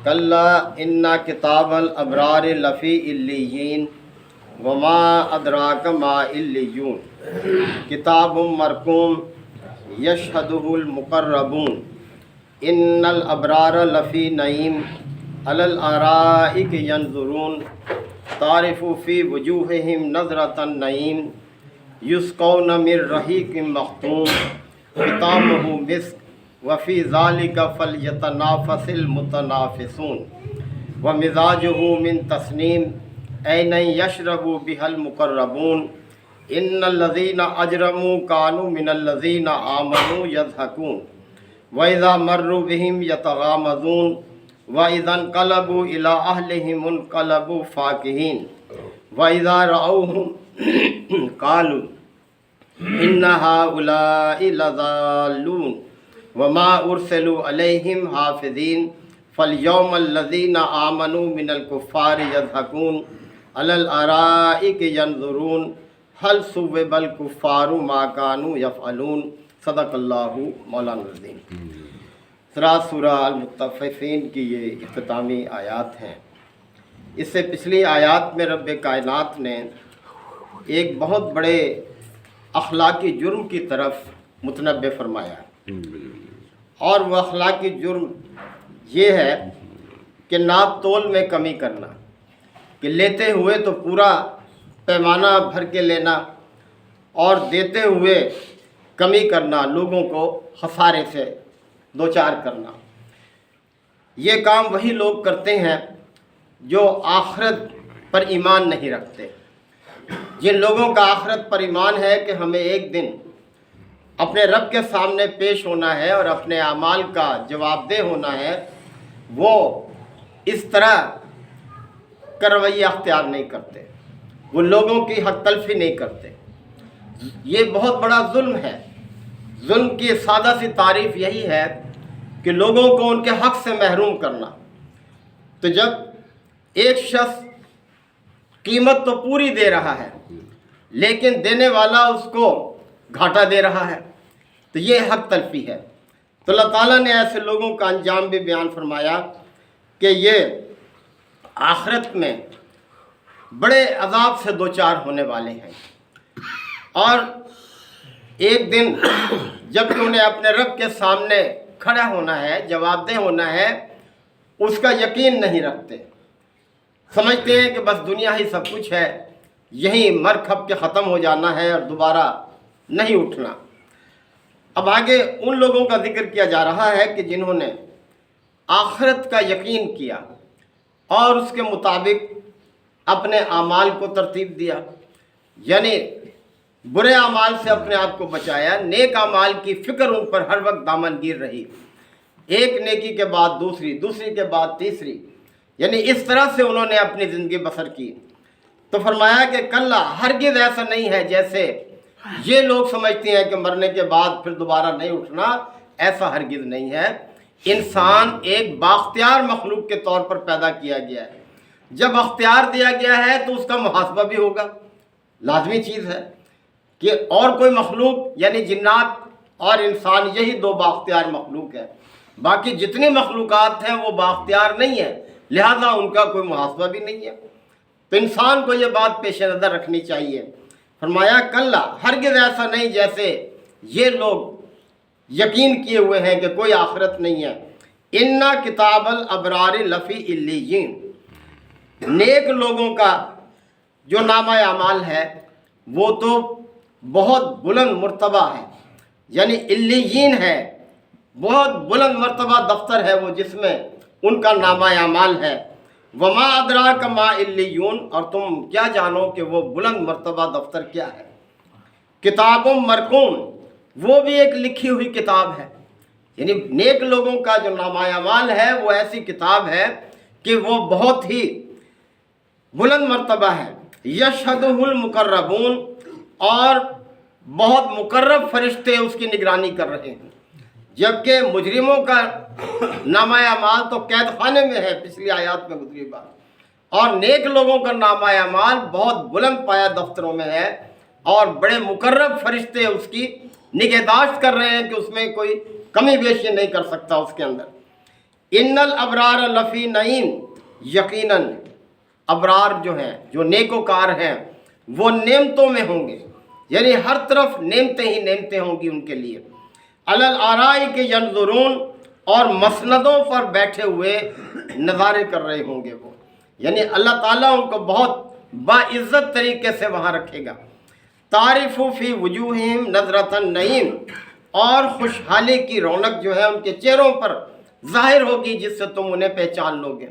کلا ان کتاب الابرار لفی علیین وما ادراک ما علیون کتاب مرقوم یشہدہ المقربون ان الابرار لفی نعیم علی الارائک ینظرون تعرف فی وجوہہم نظرۃ النعیم یسقون من رحیق مختوم ختامہ مسک وفی ذالک فلیتنافس المتنافسون ومزاجہ من تسنیم عینا یشرب بها المقربون ان الذین اجرموا كانوا من الذین آمنوا یضحکون وَإِذَا مَرُّوا بِهِمْ يَتَغَامَزُونَ وَإِذَا انقلبوا إِلَىٰ أَهْلِهِمُ انقلبوا فَاكِهِينَ وَإِذَا رَأَوْهُمْ قَالُوا إِنَّ هَٰؤُلَاءِ لَضَالُّونَ وَمَا أُرْسِلُوا عَلَيْهِمْ حَافِظِينَ فَالْيَوْمَ الَّذِينَ آمَنُوا مِنَ الْكُفَّارِ يَضْحَكُونَ عَلَى الْأَرَائِكِ يَنظُرُونَ هَلْ ثُوِّبَ الْكُفَّارُ مَا كَانُوا يَفْعَلُونَ صدق اللہ مولانا العظیم۔ سورہ المطففین کی یہ اختتامی آیات ہیں۔ اس سے پچھلی آیات میں رب کائنات نے ایک بہت بڑے اخلاقی جرم کی طرف متنبہ فرمایا، اور وہ اخلاقی جرم یہ ہے کہ ناپ تول میں کمی کرنا، کہ لیتے ہوئے تو پورا پیمانہ بھر کے لینا اور دیتے ہوئے کمی کرنا، لوگوں کو خسارے سے دوچار کرنا۔ یہ کام وہی لوگ کرتے ہیں جو آخرت پر ایمان نہیں رکھتے۔ جن لوگوں کا آخرت پر ایمان ہے کہ ہمیں ایک دن اپنے رب کے سامنے پیش ہونا ہے اور اپنے اعمال کا جواب دہ ہونا ہے، وہ اس طرح کا رویہ اختیار نہیں کرتے، وہ لوگوں کی حق تلفی نہیں کرتے۔ یہ بہت بڑا ظلم ہے۔ ظلم کی سادہ سی تعریف یہی ہے کہ لوگوں کو ان کے حق سے محروم کرنا۔ تو جب ایک شخص قیمت تو پوری دے رہا ہے لیکن دینے والا اس کو گھاٹا دے رہا ہے، تو یہ حق تلفی ہے۔ تو اللہ تعالیٰ نے ایسے لوگوں کا انجام بھی بیان فرمایا کہ یہ آخرت میں بڑے عذاب سے دوچار ہونے والے ہیں، اور ایک دن جب کہ انہیں اپنے رب کے سامنے کھڑا ہونا ہے، جواب دہ ہونا ہے، اس کا یقین نہیں رکھتے۔ سمجھتے ہیں کہ بس دنیا ہی سب کچھ ہے، یہیں مر کھپ کے ختم ہو جانا ہے اور دوبارہ نہیں اٹھنا۔ اب آگے ان لوگوں کا ذکر کیا جا رہا ہے کہ جنہوں نے آخرت کا یقین کیا اور اس کے مطابق اپنے اعمال کو ترتیب دیا، یعنی برے اعمال سے اپنے آپ کو بچایا، نیک اعمال کی فکر ان پر ہر وقت دامن گیر رہی، ایک نیکی کے بعد دوسری، دوسری کے بعد تیسری، یعنی اس طرح سے انہوں نے اپنی زندگی بسر کی۔ تو فرمایا کہ کلا، ہرگز ایسا نہیں ہے جیسے یہ لوگ سمجھتے ہیں کہ مرنے کے بعد پھر دوبارہ نہیں اٹھنا، ایسا ہرگز نہیں ہے۔ انسان ایک بااختیار مخلوق کے طور پر پیدا کیا گیا ہے۔ جب اختیار دیا گیا ہے تو اس کا محاسبہ بھی ہوگا، لازمی چیز ہے کہ اور کوئی مخلوق یعنی جنات اور انسان، یہی دو بااختیار مخلوق ہیں، باقی جتنی مخلوقات ہیں وہ بااختیار نہیں ہیں، لہذا ان کا کوئی محاسبہ بھی نہیں ہے۔ تو انسان کو یہ بات پیش نظر رکھنی چاہیے۔ فرمایا کلا، ہرگز ایسا نہیں جیسے یہ لوگ یقین کیے ہوئے ہیں کہ کوئی آخرت نہیں ہے۔ انا کتاب الابرار لفی علیین، نیک لوگوں کا جو نامہ اعمال ہے وہ تو بہت بلند مرتبہ ہے، یعنی علیین ہے، بہت بلند مرتبہ دفتر ہے وہ جس میں ان کا نامہ اعمال ہے۔ وما ادراک ما علیون، اور تم کیا جانو کہ وہ بلند مرتبہ دفتر کیا ہے۔ کتاب مرقوم، وہ بھی ایک لکھی ہوئی کتاب ہے، یعنی نیک لوگوں کا جو نامہ اعمال ہے وہ ایسی کتاب ہے کہ وہ بہت ہی بلند مرتبہ ہے۔ یشہدہ المقربون، اور بہت مقرب فرشتے اس کی نگرانی کر رہے ہیں، جبکہ مجرموں کا نامہ اعمال تو قید خانے میں ہے، پچھلی آیات میں گزری بات، اور نیک لوگوں کا نامہ اعمال بہت بلند پایہ دفتروں میں ہے، اور بڑے مقرب فرشتے اس کی نگہداشت کر رہے ہیں کہ اس میں کوئی کمی بیشی نہیں کر سکتا اس کے اندر۔ ان الابرار لفی نعیم، یقیناً ابرار جو ہیں، جو نیکوکار ہیں، وہ نعمتوں میں ہوں گے، یعنی ہر طرف نعمتیں ہی نعمتیں ہوں گی ان کے لیے۔ علی الآرائی کے ینظرون، اور مسندوں پر بیٹھے ہوئے نظارے کر رہے ہوں گے وہ، یعنی اللہ تعالیٰ ان کو بہت باعزت طریقے سے وہاں رکھے گا۔ تعرف فی وجوہہم نظرۃ النعیم، اور خوشحالی کی رونق جو ہے ان کے چہروں پر ظاہر ہوگی، جس سے تم انہیں پہچان لو گے،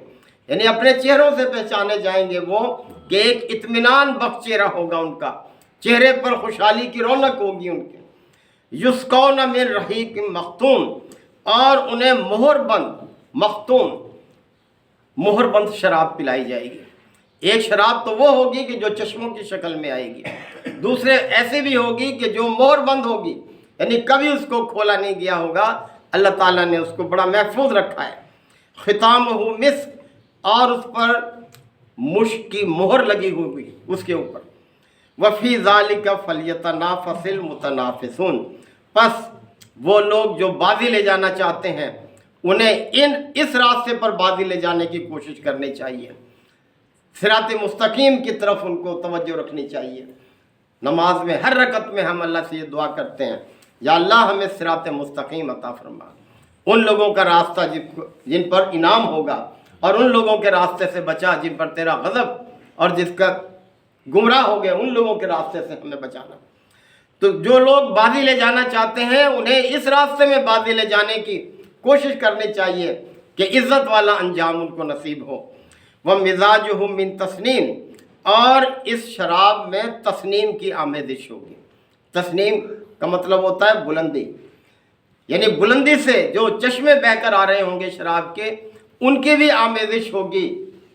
یعنی اپنے چہروں سے پہچانے جائیں گے وہ، کہ ایک اطمینان بخش چہرہ ہوگا ان کا، چہرے پر خوشحالی کی رونق ہوگی ان کے۔ یسقون من رحیق مختوم، اور انہیں مہر بند، مختوم مہر بند شراب پلائی جائے گی۔ ایک شراب تو وہ ہوگی کہ جو چشموں کی شکل میں آئے گی، دوسرے ایسی بھی ہوگی کہ جو مہر بند ہوگی، یعنی کبھی اس کو کھولا نہیں گیا ہوگا، اللہ تعالیٰ نے اس کو بڑا محفوظ رکھا ہے۔ ختامہ مسک، اور اس پر مشک کی مہر لگی ہوئی اس کے اوپر۔ وفی ذالک فلیتنافس المتنافسون، پس وہ لوگ جو بازی لے جانا چاہتے ہیں انہیں اس راستے پر بازی لے جانے کی کوشش کرنی چاہیے، صراط مستقیم کی طرف ان کو توجہ رکھنی چاہیے۔ نماز میں ہر رکعت میں ہم اللہ سے یہ دعا کرتے ہیں، یا اللہ ہمیں صراط مستقیم عطا فرما، ان لوگوں کا راستہ جن پر انعام ہوگا، اور ان لوگوں کے راستے سے بچا جن پر تیرا غضب، اور جس کا گمراہ ہو گئے ان لوگوں کے راستے سے ہمیں بچانا۔ تو جو لوگ بازی لے جانا چاہتے ہیں انہیں اس راستے میں بازی لے جانے کی کوشش کرنی چاہیے کہ عزت والا انجام ان کو نصیب ہو۔ وَمِزَاجُهُ مِن تسنیم، اور اس شراب میں تسنیم کی آمیزش ہوگی۔ تسنیم کا مطلب ہوتا ہے بلندی، یعنی بلندی سے جو چشمے بہہ کر آ رہے ہوں گے شراب کے، ان کی بھی آمیزش ہوگی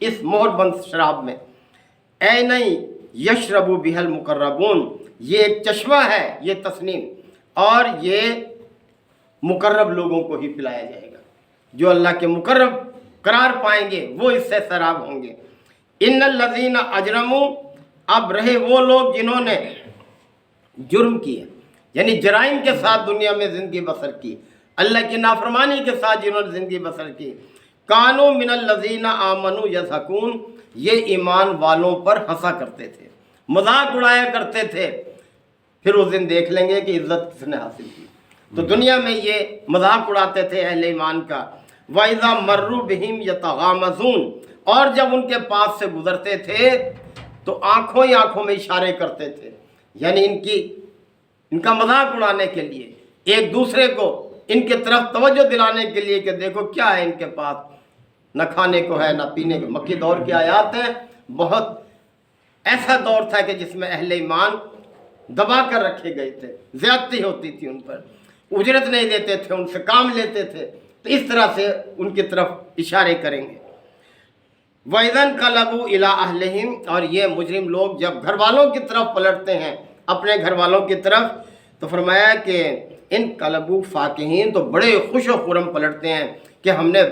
اس مہر بند شراب میں۔ اے نہیں یشرب بہ المقربون، یہ ایک چشمہ ہے یہ تسنیم، اور یہ مقرب لوگوں کو ہی پلایا جائے گا، جو اللہ کے مقرب قرار پائیں گے وہ اس سے سراب ہوں گے۔ ان الذین اجرموا، اب رہے وہ لوگ جنہوں نے جرم کیے، یعنی جرائم کے ساتھ دنیا میں زندگی بسر کی، اللہ کی نافرمانی کے ساتھ جنہوں نے زندگی بسر کی، کانوا من الذین آمنوا یضحکون، یہ ایمان والوں پر ہنسا کرتے تھے، مذاق اڑایا کرتے تھے، پھر اس دن دیکھ لیں گے کہ عزت کس نے حاصل کی۔ تو دنیا میں یہ مذاق اڑاتے تھے اہل ایمان کا۔ وَإِذَا مَرُّوا بِهِمْ يَتَغَامَزُونَ، اور جب ان کے پاس سے گزرتے تھے تو آنکھوں ہی آنکھوں میں اشارے کرتے تھے، یعنی ان کا مذاق اڑانے کے لیے، ایک دوسرے کو ان کے طرف توجہ دلانے کے لیے کہ دیکھو کیا ہے ان کے پاس، نہ کھانے کو ہے نہ پینے کو۔ مکی دور کی آیات ہیں، بہت ایسا دور تھا کہ جس میں اہل ایمان دبا کر رکھے گئے تھے، زیادتی ہوتی تھی ان پر، اجرت نہیں دیتے تھے، ان سے کام لیتے تھے، تو اس طرح سے ان کی طرف اشارے کریں گے۔ وَإِذَا انْقَلَبُوا إِلَىٰ أَهْلِهِمْ، اور یہ مجرم لوگ جب گھر والوں کی طرف پلٹتے ہیں، اپنے گھر والوں کی طرف، تو فرمایا کہ انقلبوا فاکہین، تو بڑے خوش و خرم پلٹتے ہیں کہ ہم نے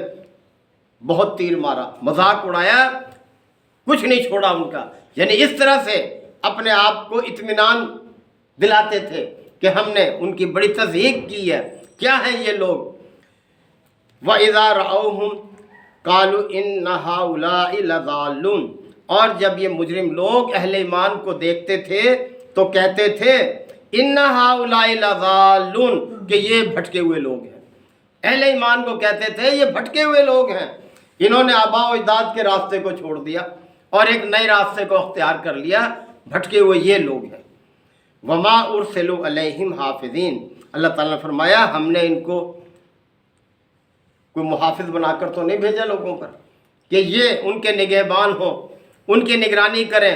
بہت تیر مارا، مذاق اڑایا، کچھ نہیں چھوڑا ان کا، یعنی اس طرح سے اپنے آپ کو اطمینان دلاتے تھے کہ ہم نے ان کی بڑی تضحیق کی ہے، کیا ہیں یہ لوگ۔ وَإِذَا رَأَوْهُمْ قَالُوا إِنَّ هَؤُلَاءِ لَضَالُّونَ، اور جب یہ مجرم لوگ اہل ایمان کو دیکھتے تھے تو کہتے تھے إِنَّ هَؤُلَاءِ لَضَالُّونَ، کہ یہ بھٹکے ہوئے لوگ ہیں۔ اہل ایمان کو کہتے تھے یہ بھٹکے ہوئے لوگ ہیں، انہوں نے آباء و اجداد کے راستے کو چھوڑ دیا اور ایک نئے راستے کو اختیار کر لیا، بھٹکے ہوئے یہ لوگ ہیں۔ وَمَا أُرْسِلُوا عَلَيْهِمْ حَافِظِينَ، اللہ تعالیٰ نے فرمایا ہم نے ان کو کوئی محافظ بنا کر تو نہیں بھیجا لوگوں پر کہ یہ ان کے نگہبان ہوں، ان کی نگرانی کریں،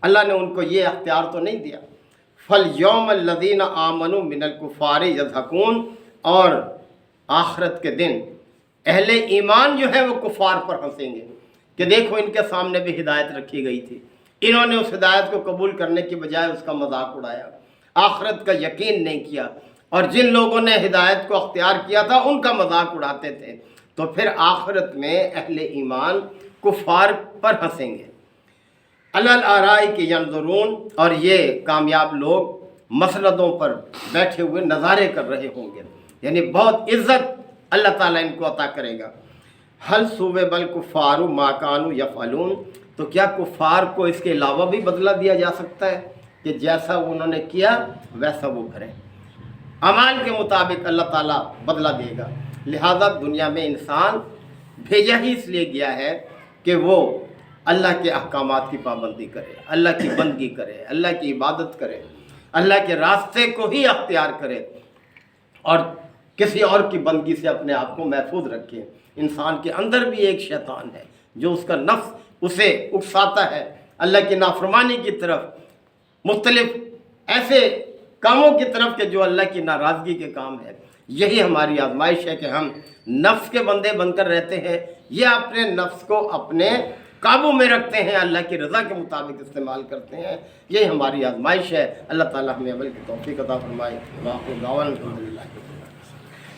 اللہ نے ان کو یہ اختیار تو نہیں دیا۔ فَالْيَوْمَ الَّذِينَ آمَنُوا مِنَ الْكُفَّارِ يَضْحَكُونَ، اور آخرت کے دن اہل ایمان جو ہے وہ کفار پر ہنسیں گے کہ دیکھو ان کے سامنے بھی ہدایت رکھی گئی تھی، انہوں نے اس ہدایت کو قبول کرنے کی بجائے اس کا مذاق اڑایا، آخرت کا یقین نہیں کیا، اور جن لوگوں نے ہدایت کو اختیار کیا تھا ان کا مذاق اڑاتے تھے، تو پھر آخرت میں اہل ایمان کفار پر ہنسیں گے۔ علی الآرائی کے ینظرون، اور یہ کامیاب لوگ مسندوں پر بیٹھے ہوئے نظارے کر رہے ہوں گے، یعنی بہت عزت اللہ تعالیٰ ان کو عطا کرے گا۔ حل صوبے بل کفار ما کانوا یفعلون، تو کیا کفار کو اس کے علاوہ بھی بدلہ دیا جا سکتا ہے کہ جیسا انہوں نے کیا ویسا وہ کریں؟ اعمال کے مطابق اللہ تعالیٰ بدلہ دے گا۔ لہذا دنیا میں انسان بھیجا ہی اس لیے گیا ہے کہ وہ اللہ کے احکامات کی پابندی کرے، اللہ کی بندگی کرے، اللہ کی عبادت کرے، اللہ کے راستے کو ہی اختیار کرے اور کسی اور کی بندگی سے اپنے آپ کو محفوظ رکھے۔ انسان کے اندر بھی ایک شیطان ہے جو اس کا نفس اسے اکساتا ہے اللہ کی نافرمانی کی طرف، مختلف ایسے کاموں کی طرف کہ جو اللہ کی ناراضگی کے کام ہے۔ یہی ہماری آزمائش ہے کہ ہم نفس کے بندے بن کر رہتے ہیں یا اپنے نفس کو اپنے قابو میں رکھتے ہیں، اللہ کی رضا کے مطابق استعمال کرتے ہیں۔ یہی ہماری آزمائش ہے۔ اللہ تعالیٰ ہمیں عمل کی توفیق عطا فرمائے۔ وآخر دعوانا الحمدللہ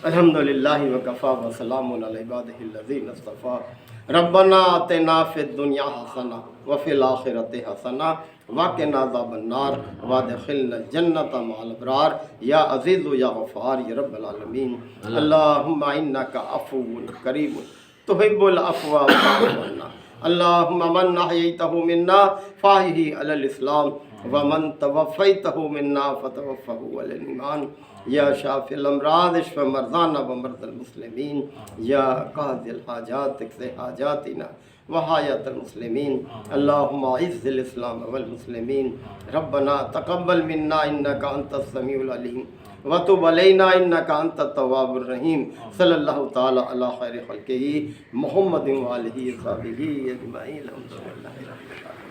الحمدللہ وکفیٰ وسلام علی عبادہ الذین اصطفیٰ۔ ربنا آتنا فی الدنیا حسنہ وفی الآخرۃ حسنہ وقنا عذاب النار وادخلنا الجنۃ مع الابرار یا عزیز یا غفار یا رب العالمین۔ اللہم انک عفو کریم تحب العفو فاعف عنا۔ اللہم من احییتہ منا فاحیہ علی الاسلام ومن توفیتہ منا فتوفہ علی الایمان۔ یا شافی الامراض اشف مرضانا ومرضى المسلمین، یا قاضی الحاجات اقض حاجاتنا وحاجات المسلمین۔ اللہم اعز الاسلام والمسلمین۔ ربنا تقبل منا انک انت السمیع العلیم وتب علینا انک انت التواب الرحیم۔ صلی اللہ تعالی علی خیر خلقہ محمد وآلہ وصحبہ اجمعین۔ الحمدللہ رب العالمین۔